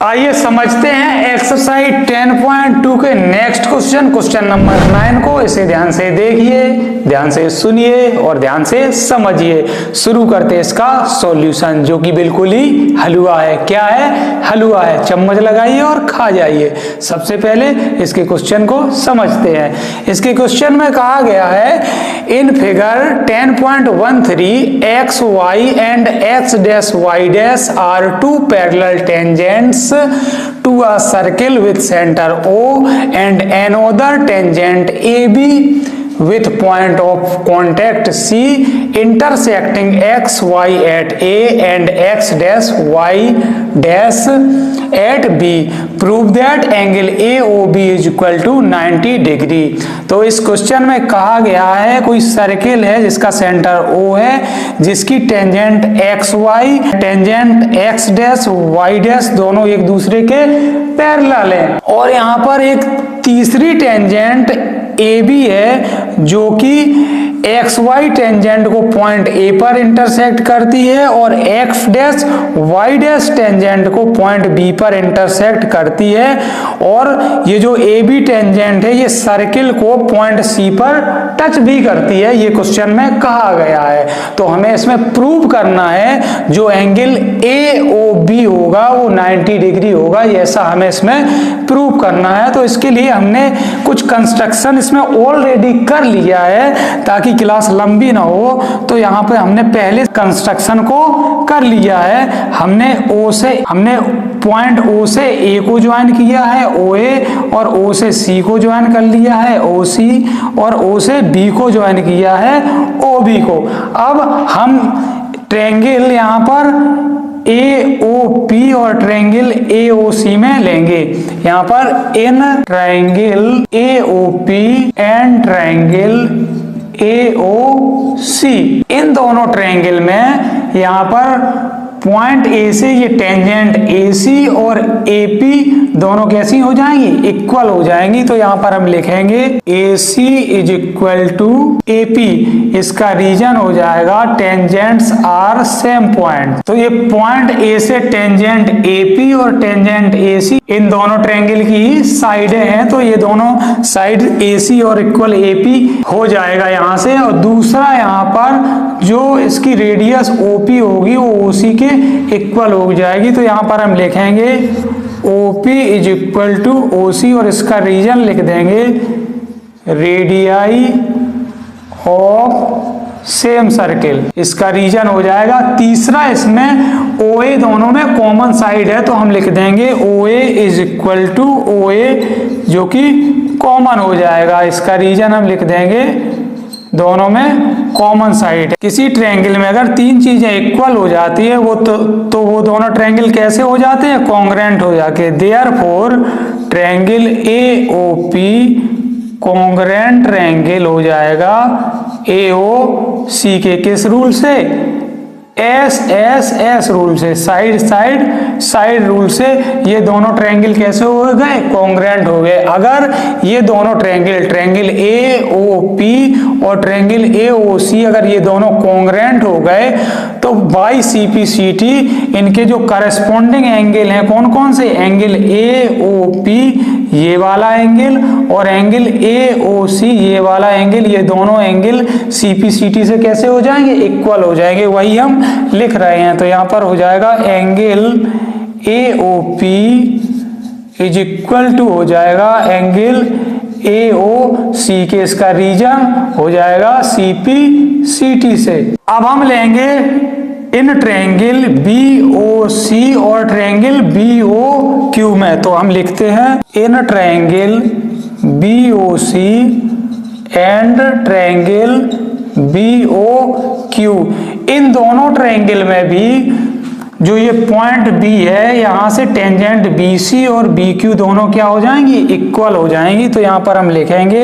आइए समझते हैं एक्सरसाइज 10.2 के नेक्स्ट क्वेश्चन नंबर 9 को। इसे ध्यान से देखिए, ध्यान से सुनिए और ध्यान से समझिए। शुरू करते हैं इसका सॉल्यूशन, जो कि बिल्कुल ही हलवा है। क्या है? हलवा है। चम्मच लगाइए और खा जाइए। सबसे पहले इसके क्वेश्चन को समझते हैं। इसके क्वेश्चन में कहा गया है in figure 10.13 X Y and X dash Y dash are two parallel tangents to a circle with center O and another tangent AB with point of contact C intersecting x y at A and x dash y dash at B. Prove that angle AOB is equal to 90 degree. तो इस question में कहा गया है कोई circle है जिसका centre O है, जिसकी tangent tangent x dash y dash दोनों एक दूसरे के पैरेलल है, और यहाँ पर एक तीसरी टेंजेंट AB है जो कि एक्स वाई टेंजेंट को पॉइंट A पर इंटरसेक्ट करती है और X dash Y dash tangent को पॉइंट B पर इंटरसेक्ट करती है। और ये जो AB टेंजेंट है ये सर्किल को पॉइंट C पर टच भी करती है, ये क्वेश्चन में कहा गया है। तो हमें इसमें प्रूव करना है जो एंगल AOB होगा वो 90 डिग्री होगा, ऐसा हमें इसमें प्रूव करना है। तो इसके लिए हमने कुछ कंस्ट्रक्शन इसमें ऑलरेडी कर लिया है ताकि क्लास लंबी ना हो। तो यहाँ पे हमने पहले कंस्ट्रक्शन को कर लिया है। हमने पॉइंट O से A को ज्वाइन किया है OA, और O से C को ज्वाइन कर लिया है OC, और O से B को ज्वाइन किया है OB को। अब हम ट्रायंगल यहाँ पर AOP और ट्रायंगल AOC में लेंगे। यहाँ पर in triangle AOP and triangle AOC, इन दोनों ट्रायंगल में यहाँ पर पॉइंट A से ये टेंजेंट AC और AP दोनों कैसी हो जाएंगी? इक्वल हो जाएंगी। तो यहाँ पर हम लिखेंगे AC is equal to AP। इसका रीजन हो जाएगा टेंजेंट्स आर सेम पॉइंट। तो ये पॉइंट A से टेंजेंट AP और टेंजेंट AC इन दोनों ट्रायंगल की साइडें हैं, तो ये दोनों साइड AC और इक्वल AP हो जाएगा यहाँ से। और दूसरा यहाँ पर जो इसकी रेडियस OP होगी वो OC के इक्वल हो जाएगी। तो यहाँ पर हम लिखेंगे OP is equal to OC और इसका रीजन लिख देंगे रेडियाई ऑफ सेम सर्किल, इसका रीजन हो जाएगा। तीसरा इसमें OA दोनों में कॉमन साइड है, तो हम लिख देंगे OA is equal to OA जो कि कॉमन हो जाएगा। इसका रीजन हम लिख देंगे दोनों में कॉमन साइड है। किसी ट्रायंगल में अगर तीन चीजें इक्वल हो जाती है वो तो वो दोनों ट्रायंगल कैसे हो जाते हैं? कॉन्ग्रुएंट हो जाके। Therefore triangle AOP congruent triangle हो जाएगा AOC के किस रूल से? एस रूल से, साइड रूल से। ये दोनों ट्रायंगल कैसे हो गए? कॉन्ग्रुएंट हो गए। अगर ये दोनों ट्रायंगल AOP और ट्रायंगल AOC अगर ये दोनों कॉन्ग्रुएंट हो गए तो बाई CPCT इनके जो करस्पॉन्डिंग एंगल हैं कौन कौन से? एंगल AOP ये वाला एंगल और एंगल AOC ये वाला एंगल, ये दोनों एंगल CPCT से कैसे हो जाएंगे? इक्वल हो जाएंगे। वही हम लिख रहे हैं। तो यहाँ पर हो जाएगा angle AOP is equal to हो जाएगा एंगल AOC के, इसका रीजन हो जाएगा CPCT से। अब हम लेंगे इन ट्रायंगल BOC और ट्रायंगल BOQ में। तो हम लिखते हैं in triangle BOC and triangle BOQ, इन दोनों ट्रायंगल में भी जो ये पॉइंट B है यहाँ से टेंजेंट BC और BQ दोनों क्या हो जाएंगी? इक्वल हो जाएंगी। तो यहाँ पर हम लिखेंगे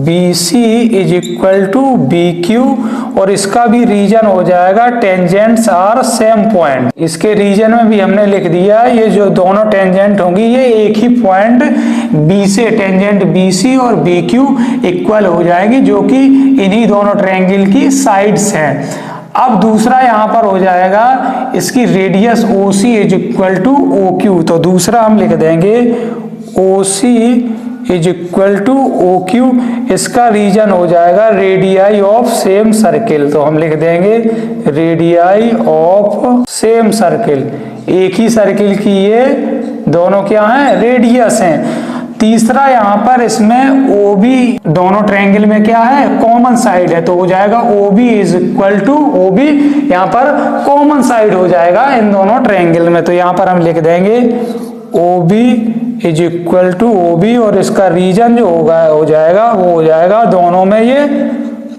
BC is equal to BQ और इसका भी रीजन हो जाएगा टेंजेंट्स आर सेम पॉइंट। इसके रीजन में भी हमने लिख दिया ये जो दोनों टेंजेंट होंगी ये एक ही पॉइंट B से, टेंजेंट BC और BQ इक्वल हो जाएगी, जो कि इन्हीं दोनों ट्रायंगल की साइड्स हैं। अब दूसरा यहाँ पर हो जाएगा इसकी radius OC is equal to OQ। तो दूसरा हम लिख देंगे OC is equal to OQ। इसका रीजन हो जाएगा रेडियाई ऑफ सेम सर्किल। तो हम लिख देंगे रेडियाई ऑफ सेम सर्किल, एक ही सर्किल की ये दोनों क्या हैं, रेडियस हैं। तीसरा यहाँ पर इसमें OB दोनों ट्रायंगल में क्या है, कॉमन साइड है। तो हो जाएगा OB is equal to OB, यहाँ पर कॉमन साइड हो जाएगा इन दोनों ट्रायंगल में। तो यहाँ पर हम लिख देंगे OB is equal to OB और इसका रीजन जो होगा हो जाएगा वो हो जाएगा दोनों में ये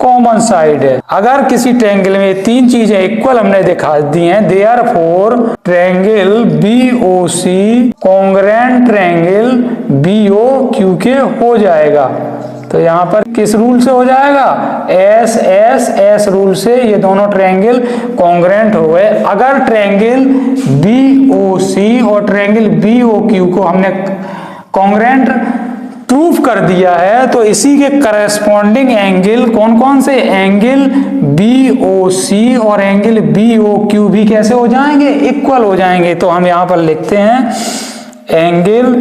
कॉमन साइड है। अगर किसी ट्रायंगल में तीन चीजें इक्वल हमने दिखा दी हैं, therefore triangle BOC congruent triangle BOQ के हो जाएगा। तो यहाँ पर किस रूल से हो जाएगा, S रूल से ये दोनों ट्रायंगल कॉन्ग्रुएंट हो गए। अगर ट्रायंगल BOC और ट्रायंगल BOQ को हमने कॉन्ग्रुएंट प्रूफ कर दिया है तो इसी के करस्पॉन्डिंग एंगल कौन कौन से, एंगल BOC और एंगल BOQ भी कैसे हो जाएंगे, इक्वल हो जाएंगे। तो हम यहाँ पर लिखते हैं angle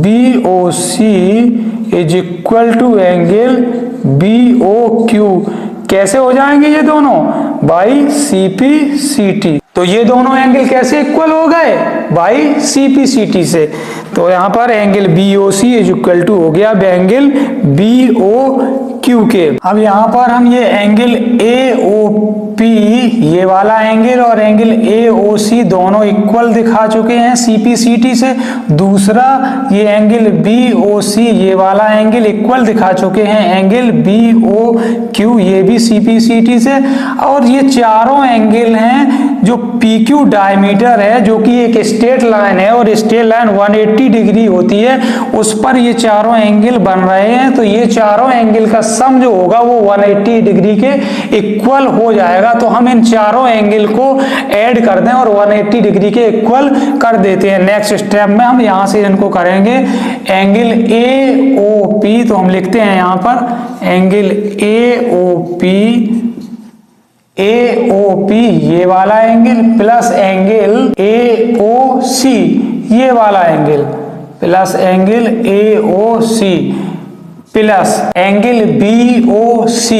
BOC is equal to angle BOQ। कैसे हो जाएंगे ये दोनों, बाई CP/CT। तो ये दोनों एंगल कैसे इक्वल हो गए, बाई CP/CT से। तो यहाँ पर angle BOC is equal to हो गया एंगल BOQ के। अब यहाँ पर हम ये एंगल AOP ये वाला एंगल और एंगल AOC दोनों इक्वल दिखा चुके हैं CP/CT से। दूसरा ये एंगल BOC ये वाला एंगल इक्वल दिखा चुके हैं एंगल BOQ ये भी CP/CT से। और ये चारों एंगल हैं जो PQ डायमीटर है जो कि एक स्ट्रेट लाइन है और स्ट्रेट लाइन 180 डिग्री होती है, उस पर ये चारों एंगल बन रहे हैं। तो ये चारों एंगल का सम जो होगा वो 180 डिग्री के इक्वल हो जाएगा। तो हम इन चारों एंगल को ऐड कर दें और 180 डिग्री के इक्वल कर देते हैं। नेक्स्ट स्टेप में हम यहाँ से इनको करेंगे एंगल AOP। तो हम लिखते हैं यहाँ पर एंगल AOP ये वाला एंगल प्लस एंगल AOC ये वाला angle plus angle AOC plus angle BOC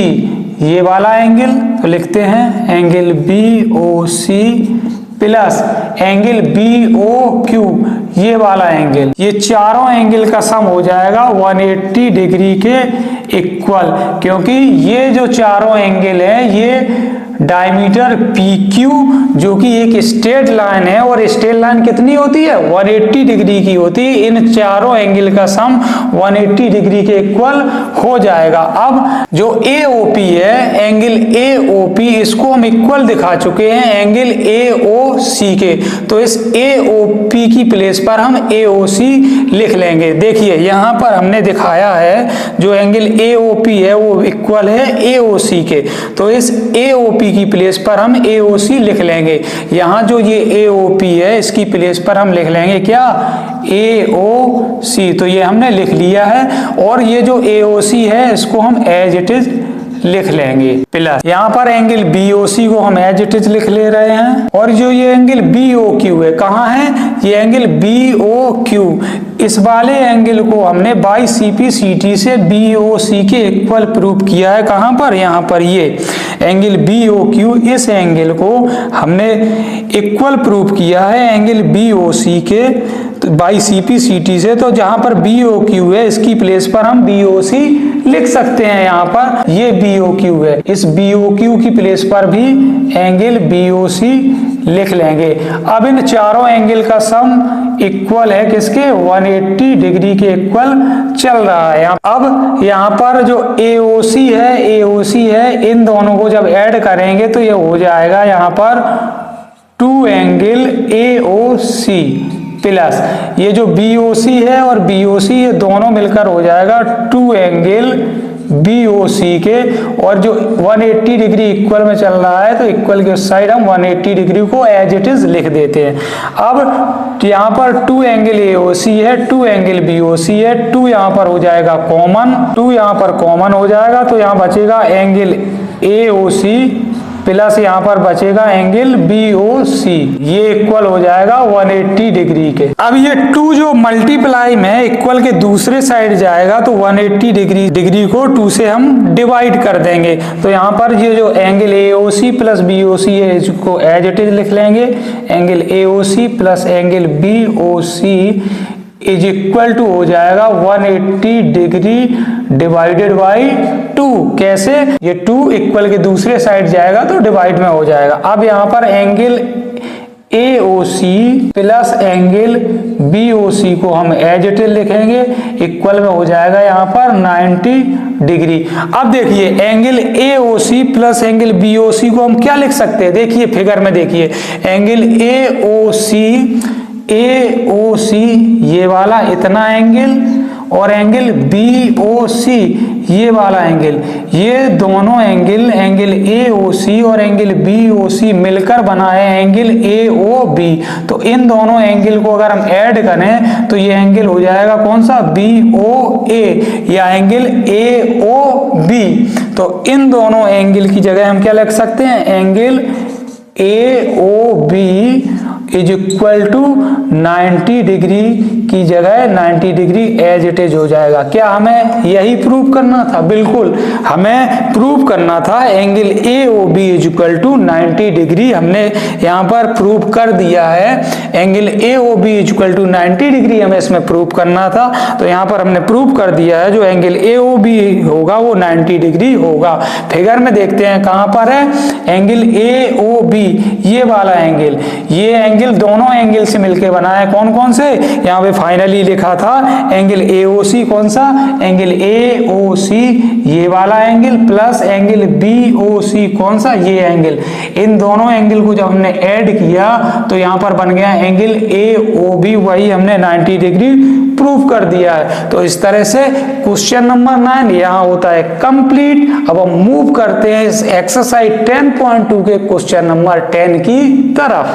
ये वाला एंगल। तो लिखते हैं angle BOC plus angle BOQ ये वाला एंगल। ये चारों एंगल का सम हो जाएगा 180 डिग्री के इक्वल, क्योंकि ये जो चारों एंगल है ये डायमीटर PQ जो कि एक स्ट्रेट लाइन है और स्ट्रेट लाइन कितनी होती है, 180 डिग्री की होती है। इन चारों एंगल का सम 180 डिग्री के इक्वल हो जाएगा। अब जो AOP है एंगल AOP इसको हम इक्वल दिखा चुके हैं एंगल AOC के। तो इस AOP की प्लेस पर हम AOC लिख लेंगे। देखिए यहाँ पर हमने दिखाया है जो एंगल AOP है वो इक्वल है AOC के। तो इस AOP की प्लेस पर हम AOC लिख लेंगे। यहाँ जो ये AOP है इसकी प्लेस पर हम लिख लेंगे क्या, AOC। तो ये हमने लिख लिया है और ये जो AOC है इसको हम एज इट इज लिख लेंगे प्लस यहाँ पर एंगल BOC को हम एज इट इज लिख ले रहे हैं। और जो ये एंगल BOQ है कहाँ है, ये एंगल BOQ इस वाले एंगल को हमने बाई CP/CT से BOC के इक्वल प्रूव किया है। कहाँ पर, यहाँ पर ये एंगल BOQ इस एंगल को हमने इक्वल प्रूव किया है एंगल BOC के बाई CP/CT से। तो जहां पर BOQ है इसकी प्लेस पर हम BOC लिख सकते हैं। यहाँ पर ये BOQ है, इस BOQ की प्लेस पर भी एंगल BOC लिख लेंगे। अब इन चारों एंगल का सम इक्वल है किसके, 180 डिग्री के इक्वल चल रहा है। अब यहाँ पर जो AOC है इन दोनों को जब ऐड करेंगे तो ये हो जाएगा यहाँ पर 2 एंगल AOC प्लस ये जो BOC है और BOC ये दोनों मिलकर हो जाएगा 2 एंगल BOC के। और जो 180 डिग्री इक्वल में चल रहा है तो इक्वल के उस साइड हम 180 डिग्री को एज इट इज लिख देते हैं। अब यहाँ पर 2 एंगल AOC है, 2 एंगल BOC है, 2 यहाँ पर हो जाएगा कॉमन, 2 यहाँ पर कॉमन हो जाएगा। तो यहाँ बचेगा एंगल AOC प्लस यहाँ पर बचेगा एंगल BOC, ये इक्वल हो जाएगा 180 डिग्री के। अब ये 2 जो मल्टीप्लाई में इक्वल के दूसरे साइड जाएगा तो 180 डिग्री को 2 से हम डिवाइड कर देंगे। तो यहाँ पर ये जो एंगल AOC प्लस BOC है इसको एज इट इज लिख लेंगे, angle AOC plus angle BOC is equal to हो जाएगा 180 डिग्री डिवाइडेड बाई 2। कैसे? ये 2 इक्वल के दूसरे साइड जाएगा तो डिवाइड में हो जाएगा। अब यहाँ पर angle AOC plus angle BOC को हम एज इट इज लिखेंगे, इक्वल में हो जाएगा यहाँ पर 90 डिग्री। अब देखिए angle AOC plus angle BOC को हम क्या लिख सकते हैं, देखिए फिगर में देखिए एंगल AOC ये वाला इतना एंगल और एंगल BOC ये वाला एंगल, ये दोनों एंगल AOC और एंगल BOC मिलकर बनाए एंगल AOB। तो इन दोनों एंगल को अगर हम ऐड करें तो ये एंगल हो जाएगा कौन सा, BOA या एंगल AOB। तो इन दोनों एंगल की जगह हम क्या लिख सकते हैं, angle AOB is equal to 90 degree की जगह 90 डिग्री एज इट इज हो जाएगा। क्या हमें यही प्रूव करना था? बिल्कुल, हमें प्रूव करना था angle AOB is equal to 90 degree. हमने यहाँ पर प्रूव कर दिया है angle AOB is equal to 90 degree, हमें इसमें प्रूव करना था। तो यहाँ पर हमने प्रूव कर दिया है, जो एंगल AOB होगा वो 90 डिग्री होगा। फिगर में देखते हैं कहाँ पर है एंगल AOB, ये वाला एंगल, ये एंगल दोनों एंगल से मिलकर बना है। कौन कौन से? यहाँ पे फाइनली लिखा था एंगल AOC कौन सा, एंगल AOC ये वाला एंगल प्लस एंगल BOC कौन सा, ये एंगल। इन दोनों एंगल को जब हमने ऐड किया तो यहाँ पर बन गया एंगल AOB, वही हमने 90 डिग्री प्रूव कर दिया है। तो इस तरह से क्वेश्चन नंबर 9 यहाँ होता है कंप्लीट। अब हम मूव करते हैं इस एक्सरसाइज 10.2 के क्वेश्चन नंबर 10 की तरफ।